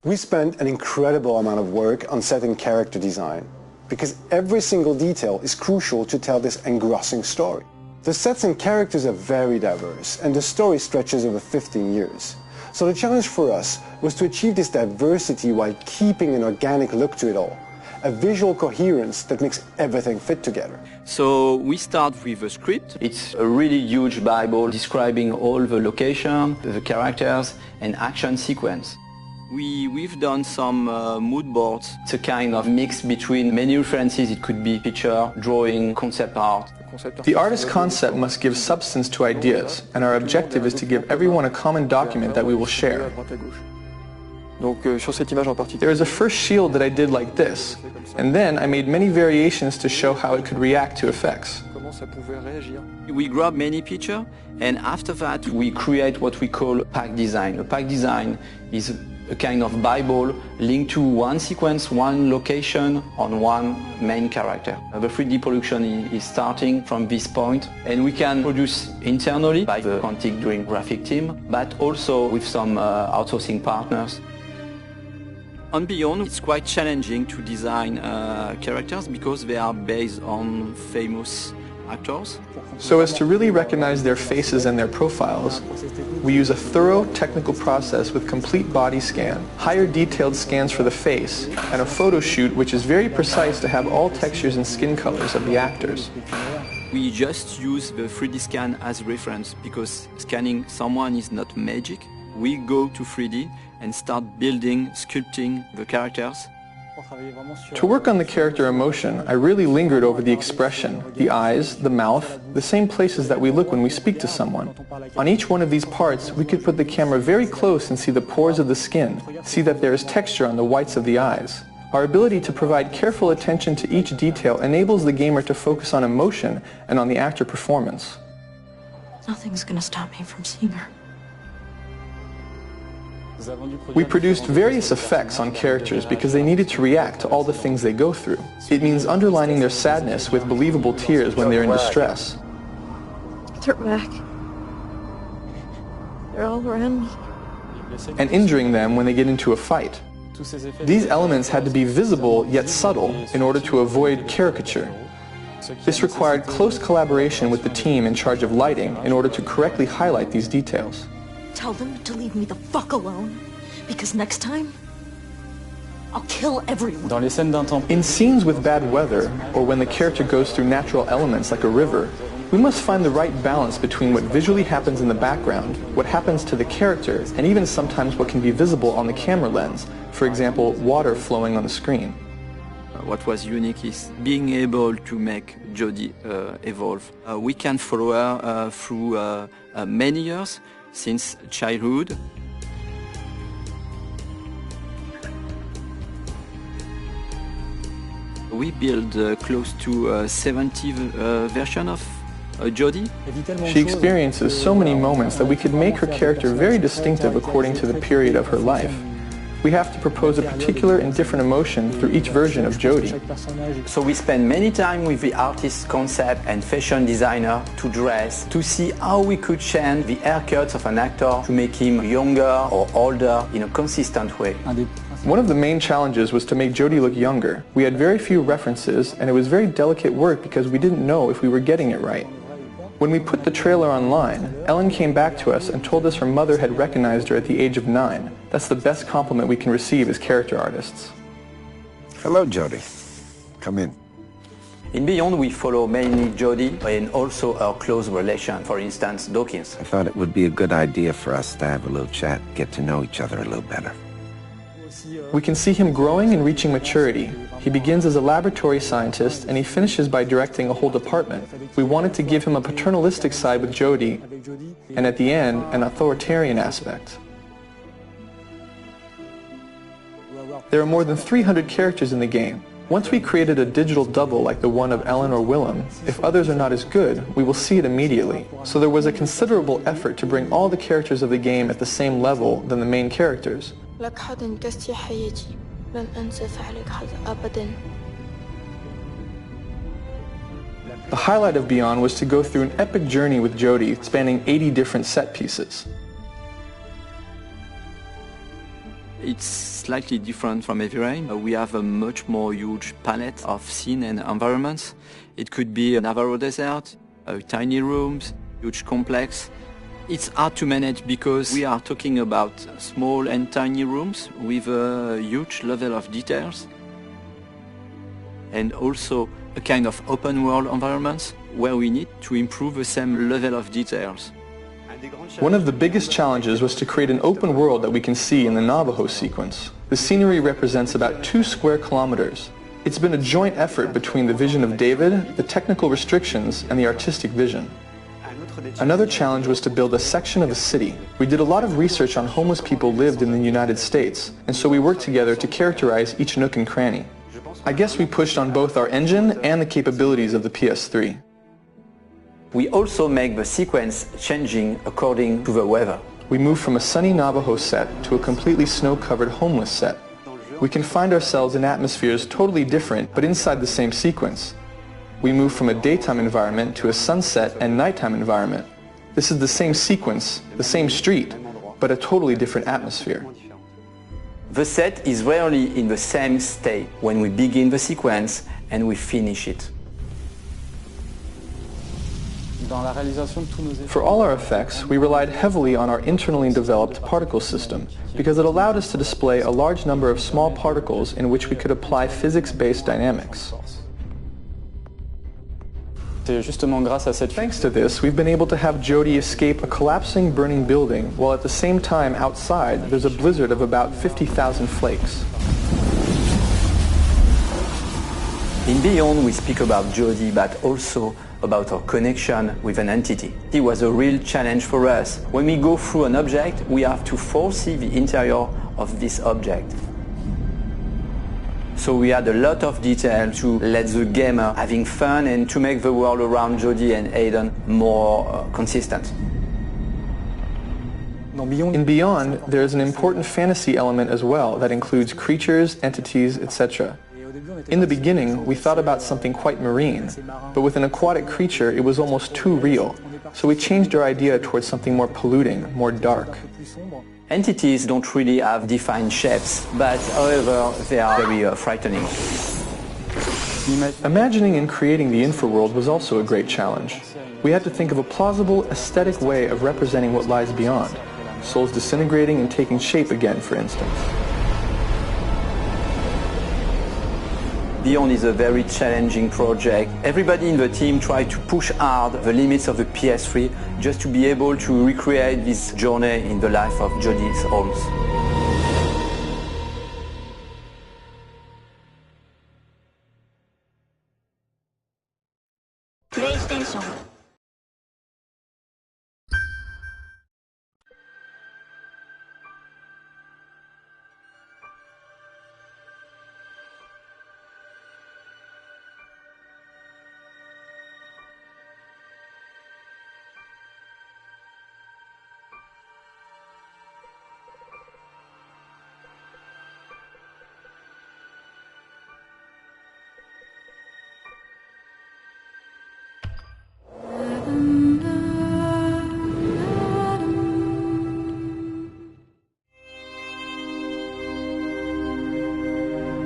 We spent an incredible amount of work on set and character design, because every single detail is crucial to tell this engrossing story. The sets and characters are very diverse, and the story stretches over 15 years. So the challenge for us was to achieve this diversity while keeping an organic look to it all, a visual coherence that makes everything fit together. So we start with a script. It's a really huge Bible describing all the location, the characters, and action sequence. We've done some mood boards. It's a kind of mix between many references. It could be picture, drawing, concept art. The artist's concept must give substance to ideas, and our objective is to give everyone a common document that we will share. There is a first shield that I did like this, and then I made many variations to show how it could react to effects. We grab many pictures, and after that we create what we call pack design. A pack design is a kind of Bible linked to one sequence, one location on one main character. The 3D production is starting from this point, and we can produce internally by the Quantic Dream graphic team, but also with some outsourcing partners. On BEYOND, it's quite challenging to design characters because they are based on famous actors. So as to really recognize their faces and their profiles, we use a thorough technical process with complete body scan, higher detailed scans for the face, and a photo shoot which is very precise to have all textures and skin colors of the actors. We just use the 3D scan as reference because scanning someone is not magic. We go to 3D and start building, sculpting the characters. To work on the character emotion, I really lingered over the expression, the eyes, the mouth, the same places that we look when we speak to someone. On each one of these parts, we could put the camera very close and see the pores of the skin, see that there is texture on the whites of the eyes. Our ability to provide careful attention to each detail enables the gamer to focus on emotion and on the actor performance. Nothing's gonna stop me from seeing her. We produced various effects on characters because they needed to react to all the things they go through. It means underlining their sadness with believable tears when they're in distress. They're back. They're all around me. And injuring them when they get into a fight. These elements had to be visible yet subtle in order to avoid caricature. This required close collaboration with the team in charge of lighting in order to correctly highlight these details. Tell them to leave me the fuck alone, because next time, I'll kill everyone. In scenes with bad weather, or when the character goes through natural elements like a river, we must find the right balance between what visually happens in the background, what happens to the character, and even sometimes what can be visible on the camera lens, for example, water flowing on the screen. What was unique is being able to make Jodie evolve. We can follow her through many years, since childhood. We build close to 70 versions of Jodie. She experiences so many moments that we could make her character very distinctive according to the period of her life. We have to propose a particular and different emotion through each version of Jodie. So we spend many time with the artist's concept and fashion designer to dress, to see how we could change the haircuts of an actor to make him younger or older in a consistent way. One of the main challenges was to make Jodie look younger. We had very few references, and it was very delicate work because we didn't know if we were getting it right. When we put the trailer online, Ellen came back to us and told us her mother had recognized her at the age of 9. That's the best compliment we can receive as character artists. Hello, Jodie. Come in. In BEYOND, we follow mainly Jodie and also our close relation, for instance, Dawkins. I thought it would be a good idea for us to have a little chat, get to know each other a little better. We can see him growing and reaching maturity. He begins as a laboratory scientist and he finishes by directing a whole department. We wanted to give him a paternalistic side with Jodie and at the end, an authoritarian aspect. There are more than 300 characters in the game. Once we created a digital double like the one of Ellen or Willem, if others are not as good, we will see it immediately. So there was a considerable effort to bring all the characters of the game at the same level than the main characters. لك حظ كاستي حياتي لن أنسى فعلك هذا أبدا. The highlight of BEYOND was to go through an epic journey with Jodie spanning 80 different set pieces. It's slightly different from Heavy Rain. We have a much more huge palette of scene and environments. It could be a Navarro desert, tiny rooms, huge complex. It's hard to manage because we are talking about small and tiny rooms with a huge level of details, and also a kind of open world environments where we need to improve the same level of details. One of the biggest challenges was to create an open world that we can see in the Navajo sequence. The scenery represents about 2 square kilometers. It's been a joint effort between the vision of David, the technical restrictions, and the artistic vision. Another challenge was to build a section of a city. We did a lot of research on homeless people lived in the United States, and so we worked together to characterize each nook and cranny. I guess we pushed on both our engine and the capabilities of the PS3. We also make the sequence changing according to the weather. We moved from a sunny Navajo set to a completely snow-covered homeless set. We can find ourselves in atmospheres totally different, but inside the same sequence. We moved from a daytime environment to a sunset and nighttime environment. This is the same sequence, the same street, but a totally different atmosphere. The set is rarely in the same state when we begin the sequence and we finish it. For all our effects, we relied heavily on our internally developed particle system because it allowed us to display a large number of small particles in which we could apply physics-based dynamics. Thanks to this, we've been able to have Jodie escape a collapsing, burning building, while at the same time outside there's a blizzard of about 50,000 flakes. In Beyond, we speak about Jodie, but also about our connection with an entity. It was a real challenge for us. When we go through an object, we have to foresee the interior of this object. So we had a lot of detail to let the gamer having fun and to make the world around Jodie and Aiden more consistent. In Beyond, there is an important fantasy element as well that includes creatures, entities, etc. In the beginning, we thought about something quite marine, but with an aquatic creature, it was almost too real. So we changed our idea towards something more polluting, more dark. Entities don't really have defined shapes, but however, they are very frightening. Imagining and creating the infraworld was also a great challenge. We had to think of a plausible, aesthetic way of representing what lies beyond. Souls disintegrating and taking shape again, for instance. Beyond is a very challenging project. Everybody in the team tried to push hard the limits of the PS3 just to be able to recreate this journey in the life of Jodie Holmes. PlayStation.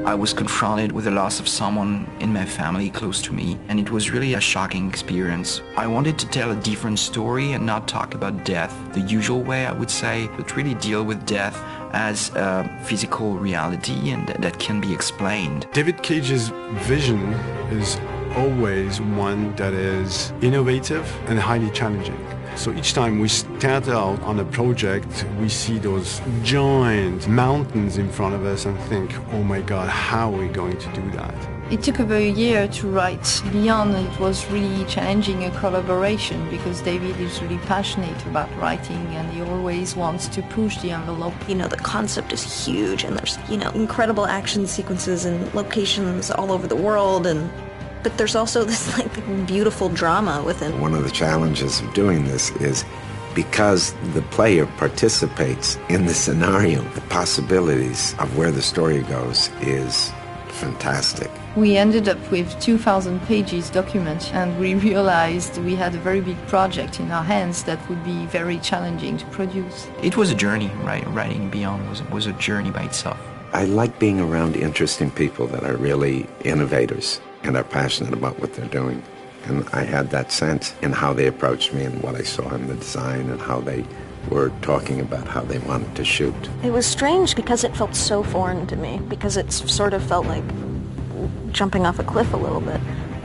I was confronted with the loss of someone in my family close to me, and it was really a shocking experience. I wanted to tell a different story and not talk about death the usual way, I would say, but really deal with death as a physical reality and that can be explained. David Cage's vision is always one that is innovative and highly challenging. So each time we start out on a project, we see those giant mountains in front of us and think, oh my God, how are we going to do that? It took about a year to write Beyond. It was really challenging a collaboration because David is really passionate about writing and he always wants to push the envelope. You know, the concept is huge and there's, incredible action sequences and locations all over the world, but there's also this beautiful drama within. One of the challenges of doing this is because the player participates in the scenario, the possibilities of where the story goes is fantastic. We ended up with 2,000 pages document and we realized we had a very big project in our hands that would be very challenging to produce. It was a journey, right? Writing Beyond was a journey by itself. I like being around interesting people that are really innovators and are passionate about what they're doing. And I had that sense in how they approached me and what I saw in the design and how they were talking about how they wanted to shoot. It was strange because it felt so foreign to me, because it sort of felt like jumping off a cliff a little bit.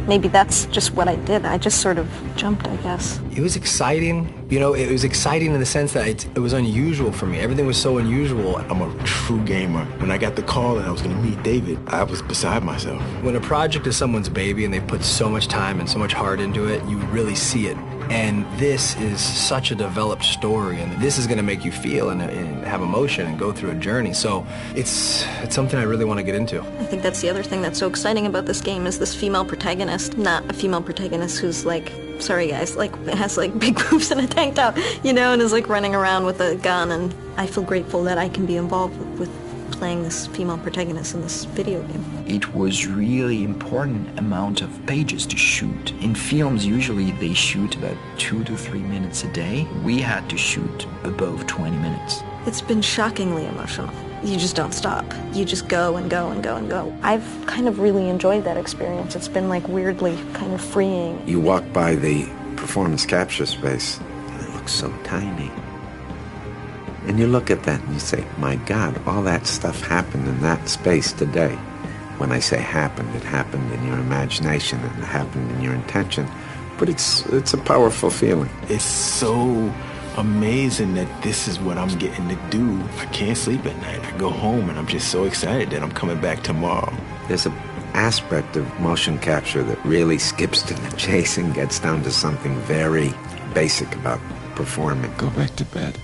Maybe that's just what I did. I just sort of jumped, I guess. It was exciting. You know, it was exciting in the sense that it was unusual for me. Everything was so unusual. I'm a true gamer. When I got the call and I was going to meet David, I was beside myself. When a project is someone's baby and they put so much time and so much heart into it, you really see it. And this is such a developed story, and this is going to make you feel and have emotion and go through a journey. So it's something I really want to get into. I think that's the other thing that's so exciting about this game is this female protagonist, not a female protagonist who's like, sorry guys, like has like big boobs and a tank top, you know, and is like running around with a gun. And I feel grateful that I can be involved with playing this female protagonist in this video game. It was really important amount of pages to shoot. In films, usually they shoot about 2 to 3 minutes a day. We had to shoot above 20 minutes. It's been shockingly emotional. You just don't stop. You just go and go and go and go. I've kind of really enjoyed that experience. It's been like weirdly kind of freeing. You walk by the performance capture space, and it looks so tiny. And you look at that and you say, my God, all that stuff happened in that space today. When I say happened, it happened in your imagination and it happened in your intention. But it's a powerful feeling. It's so amazing that this is what I'm getting to do. I can't sleep at night. I go home and I'm just so excited that I'm coming back tomorrow. There's an aspect of motion capture that really skips to the chase and gets down to something very basic about performing. Go back to bed.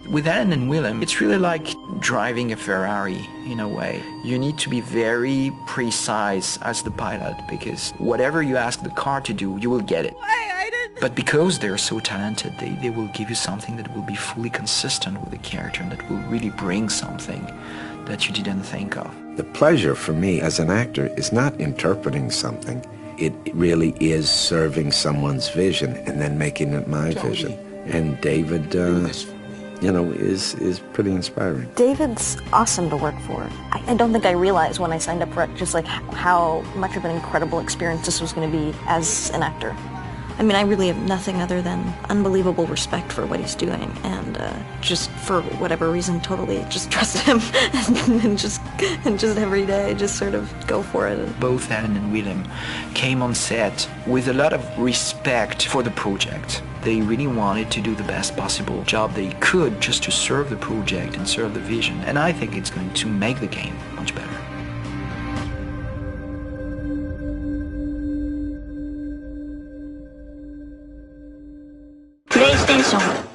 With Alan and Willem, it's really like driving a Ferrari in a way. You need to be very precise as the pilot, because whatever you ask the car to do, you will get it. But because they're so talented, they will give you something that will be fully consistent with the character and that will really bring something that you didn't think of. The pleasure for me as an actor is not interpreting something. It really is serving someone's vision and then making it my vision. And David, you know, is pretty inspiring. David's awesome to work for. I don't think I realized when I signed up for it just like how much of an incredible experience this was going to be as an actor. I mean, I really have nothing other than unbelievable respect for what he's doing, and just for whatever reason, totally just trust him, and just every day, just sort of go for it. Both Alan and Willem came on set with a lot of respect for the project. They really wanted to do the best possible job they could just to serve the project and serve the vision, and I think it's going to make the game much better. PlayStation.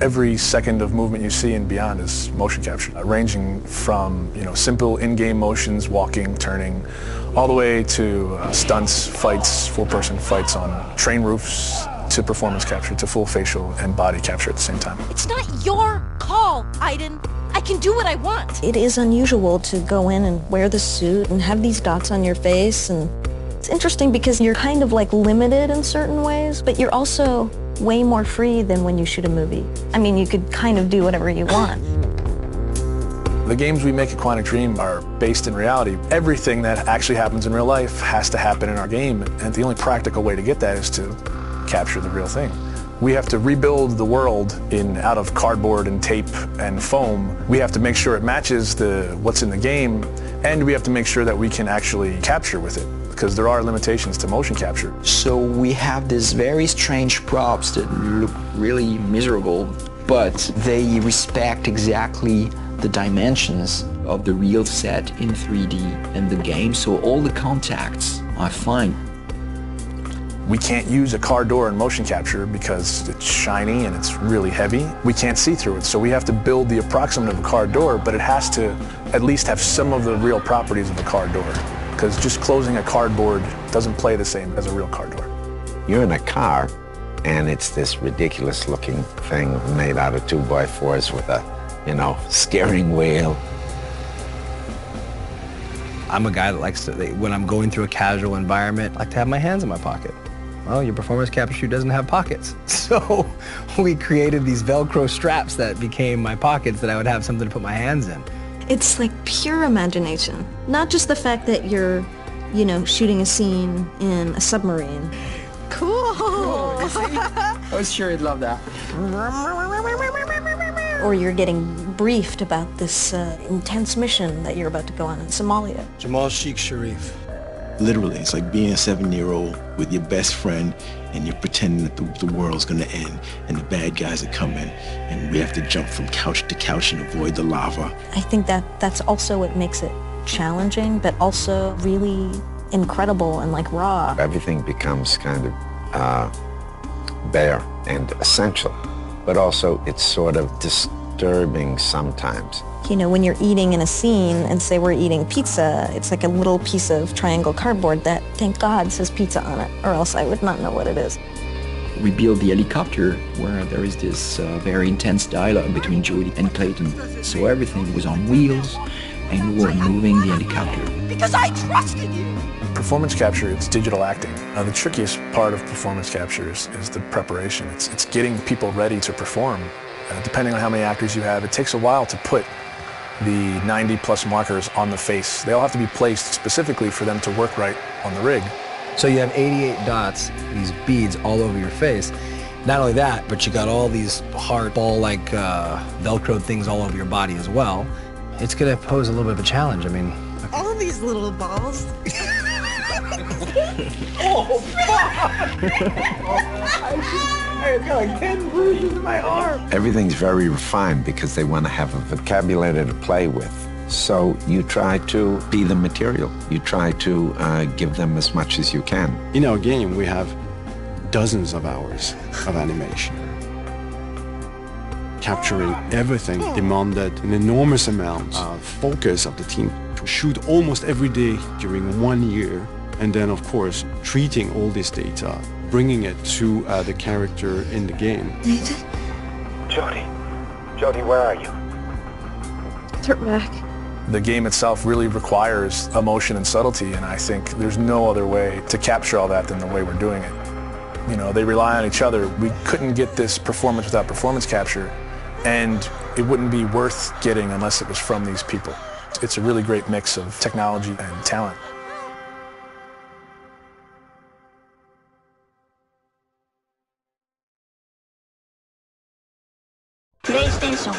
Every second of movement you see in Beyond is motion capture, ranging from simple in-game motions, walking, turning, all the way to stunts, fights, four-person fights on train roofs, to performance capture, to full facial and body capture at the same time. It's not your call, Aiden. I can do what I want. It is unusual to go in and wear the suit and have these dots on your face, and it's interesting because you're kind of like limited in certain ways, but you're also way more free than when you shoot a movie. I mean, you could kind of do whatever you want. The games we make at Quantic Dream are based in reality. Everything that actually happens in real life has to happen in our game, and the only practical way to get that is to capture the real thing. We have to rebuild the world out of cardboard and tape and foam. We have to make sure it matches what's in the game, and we have to make sure that we can actually capture with it, because there are limitations to motion capture. So we have these very strange props that look really miserable, but they respect exactly the dimensions of the real set in 3D and the game, so all the contacts are fine. We can't use a car door in motion capture because it's shiny and it's really heavy. We can't see through it, so we have to build the approximate of a car door, but it has to at least have some of the real properties of a car door, because just closing a cardboard doesn't play the same as a real car door. You're in a car, and it's this ridiculous-looking thing made out of 2x4s with a, steering wheel. I'm a guy that likes to, when I'm going through a casual environment, I like to have my hands in my pocket. Well, your performance capture shoe doesn't have pockets. So we created these Velcro straps that became my pockets that I would have something to put my hands in. It's like pure imagination. Not just the fact that you're, shooting a scene in a submarine. Cool! I was sure you'd love that. Or you're getting briefed about this intense mission that you're about to go on in Somalia. Jamal Sheikh Sharif. Literally, it's like being a 7-year-old with your best friend and you're pretending that the world's gonna end and the bad guys are coming and we have to jump from couch to couch and avoid the lava. I think that's also what makes it challenging, but also really incredible and like raw. Everything becomes kind of bare and essential, but also it's sort of disturbing sometimes. When you're eating in a scene and say we're eating pizza, it's like a little piece of triangle cardboard that, thank God, says pizza on it, or else I would not know what it is. We built the helicopter where there is this very intense dialogue between Jody and Clayton. So everything was on wheels and we were moving the helicopter. Because I trusted you! Performance capture, it's digital acting. The trickiest part of performance capture is the preparation. It's getting people ready to perform. Depending on how many actors you have, it takes a while to put the 90+ markers on the face. They all have to be placed specifically for them to work right on the rig. So you have 88 dots, these beads all over your face. Not only that, but you got all these hard ball-like Velcro things all over your body as well. It's gonna pose a little bit of a challenge. I mean, All these little balls. Oh, fuck! I've got like 10 bruises in my arm. Everything's very refined because they want to have a vocabulary to play with. So you try to be the material. You try to give them as much as you can. In our game, we have dozens of hours of animation. Capturing everything demanded an enormous amount of focus of the team to shoot almost every day during 1 year. And then, of course, treating all this data, bringing it to the character in the game. Nathan? Jody, where are you? Turn back. The game itself really requires emotion and subtlety, and I think there's no other way to capture all that than the way we're doing it. They rely on each other. We couldn't get this performance without performance capture, and it wouldn't be worth getting unless it was from these people. It's a really great mix of technology and talent. PlayStation.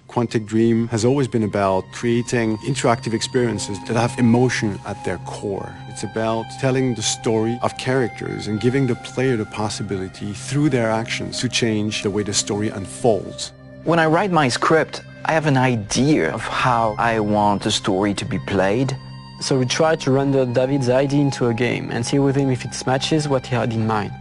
Quantic Dream has always been about creating interactive experiences that have emotion at their core. It's about telling the story of characters and giving the player the possibility through their actions to change the way the story unfolds. When I write my script, I have an idea of how I want the story to be played. So we try to render David's idea into a game and see with him if it matches what he had in mind.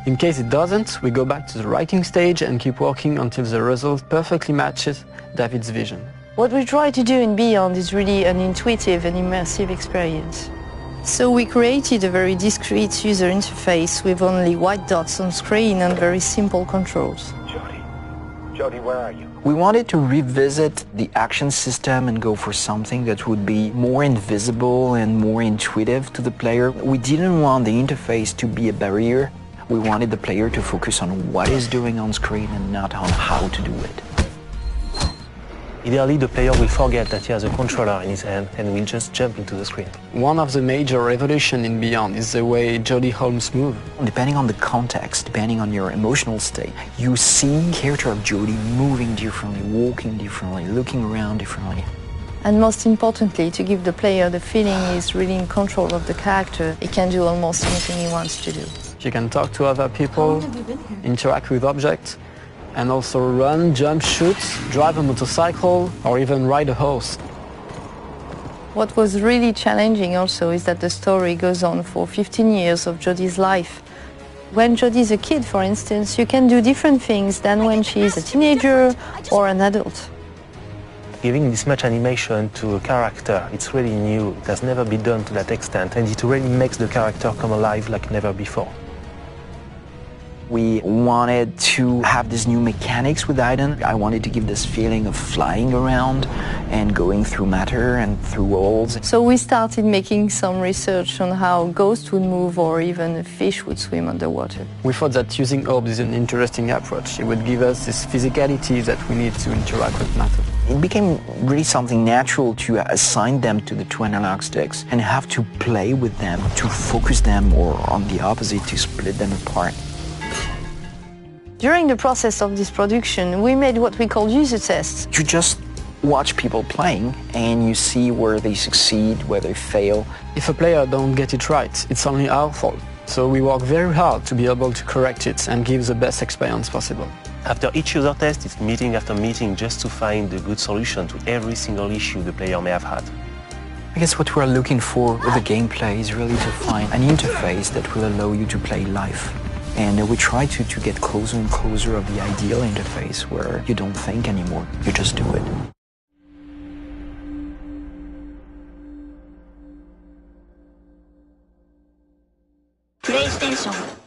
In case it doesn't, we go back to the writing stage and keep working until the result perfectly matches David's vision. What we try to do in Beyond is really an intuitive and immersive experience. So we created a very discreet user interface with only white dots on screen and very simple controls. Jody, where are you? We wanted to revisit the action system and go for something that would be more invisible and more intuitive to the player. We didn't want the interface to be a barrier. We wanted the player to focus on what he's doing on screen and not on how to do it. Ideally, the player will forget that he has a controller in his hand and will just jump into the screen. One of the major revolutions in Beyond is the way Jodie Holmes moves. Depending on the context, depending on your emotional state, you see the character of Jodie moving differently, walking differently, looking around differently. And most importantly, to give the player the feeling he's really in control of the character, he can do almost anything he wants to do. You can talk to other people, interact with objects, and also run, jump, shoot, drive a motorcycle, or even ride a horse. What was really challenging also is that the story goes on for 15 years of Jodie's life. When Jodie's a kid, for instance, you can do different things than when she's a teenager or an adult. Giving this much animation to a character, it's really new. It has never been done to that extent, and it really makes the character come alive like never before. We wanted to have these new mechanics with Aiden. I wanted to give this feeling of flying around and going through matter and through walls. So we started making some research on how ghosts would move or even a fish would swim underwater. We thought that using orbs is an interesting approach. It would give us this physicality that we need to interact with matter. It became really something natural to assign them to the two analog sticks and have to play with them, to focus them, or on the opposite, to split them apart. During the process of this production, we made what we call user tests. You just watch people playing and you see where they succeed, where they fail. If a player don't get it right, it's only our fault. So we work very hard to be able to correct it and give the best experience possible. After each user test, it's meeting after meeting just to find a good solution to every single issue the player may have had. I guess what we're looking for with the gameplay is really to find an interface that will allow you to play live. And we try to get closer and closer of the ideal interface where you don't think anymore, you just do it. PlayStation